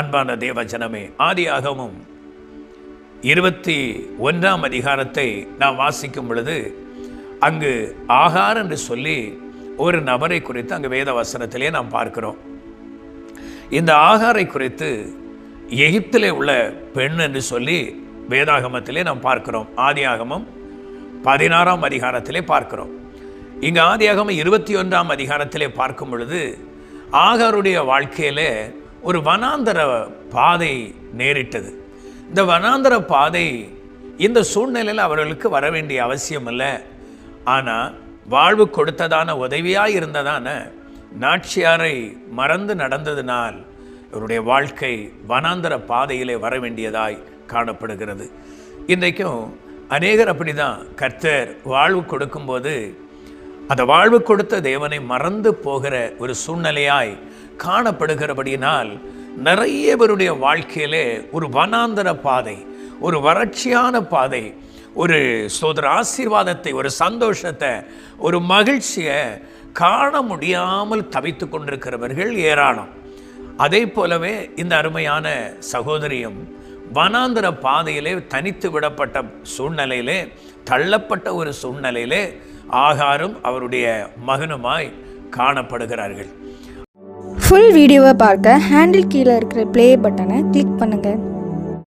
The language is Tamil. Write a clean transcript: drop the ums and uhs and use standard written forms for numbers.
அன்பான தேவஜனமே, ஆதியாகமம் 21ஆம் அதிகாரத்தை நாம் வாசிக்கும் பொழுது அங்கு ஆகார் என்று சொல்லி ஒரு நபரை குறித்து அங்கு வேத வசனத்திலே நாம் பார்க்கிறோம். இந்த ஆகாரை குறித்து எகிப்திலே உள்ள பெண் என்று சொல்லி வேதாகமத்திலே நாம் பார்க்கிறோம். ஆதியாகமம் 16ஆம் அதிகாரத்திலே பார்க்கிறோம். இங்கு ஆதியாகமம் 21ஆம் அதிகாரத்திலே பார்க்கும் பொழுது ஆகாருடைய வாழ்க்கையிலே ஒரு வனாந்தர பாதை நேரிட்டது. இந்த வனாந்தர பாதை இந்த சூழ்நிலையில் அவர்களுக்கு வர வேண்டிய அவசியம் இல்லை. ஆனால் வாழ்வு கொடுத்ததான உதவியாக இருந்ததான நாச்சியாரை மறந்து நடந்ததினால் இவருடைய வாழ்க்கை வனாந்தர பாதையிலே வர வேண்டியதாய் காணப்படுகிறது. இன்றைக்கும் அநேகர் அப்படி தான் கர்த்தர் வாழ்வு கொடுக்கும்போது அந்த வாழ்வு கொடுத்த தேவனை மறந்து போகிற ஒரு சூழ்நிலையாய் காணப்படுகிறபடியினால் நிறைய பேருடைய வாழ்க்கையிலே ஒரு வனாந்தர பாதை, ஒரு வறட்சியான பாதை, ஒரு சோதர ஆசீர்வாதத்தை, ஒரு சந்தோஷத்தை, ஒரு மகிழ்ச்சியை காண முடியாமல் தவித்து கொண்டிருக்கிறவர்கள் ஏராளம். அதே போலவே இந்த அருமையான சகோதரியும் வனாந்தர பாதையிலே தனித்து விடப்பட்ட சூழ்நிலையிலே, தள்ளப்பட்ட ஒரு சூழ்நிலையிலே ஆகாரும் அவருடைய மகனுமாய் காணப்படுகிறார்கள். ஃபுல் வீடியோவை பார்க்க ஹேண்டில் கீழே இருக்கிற ப்ளே பட்டனை கிளிக் பண்ணுங்கள்.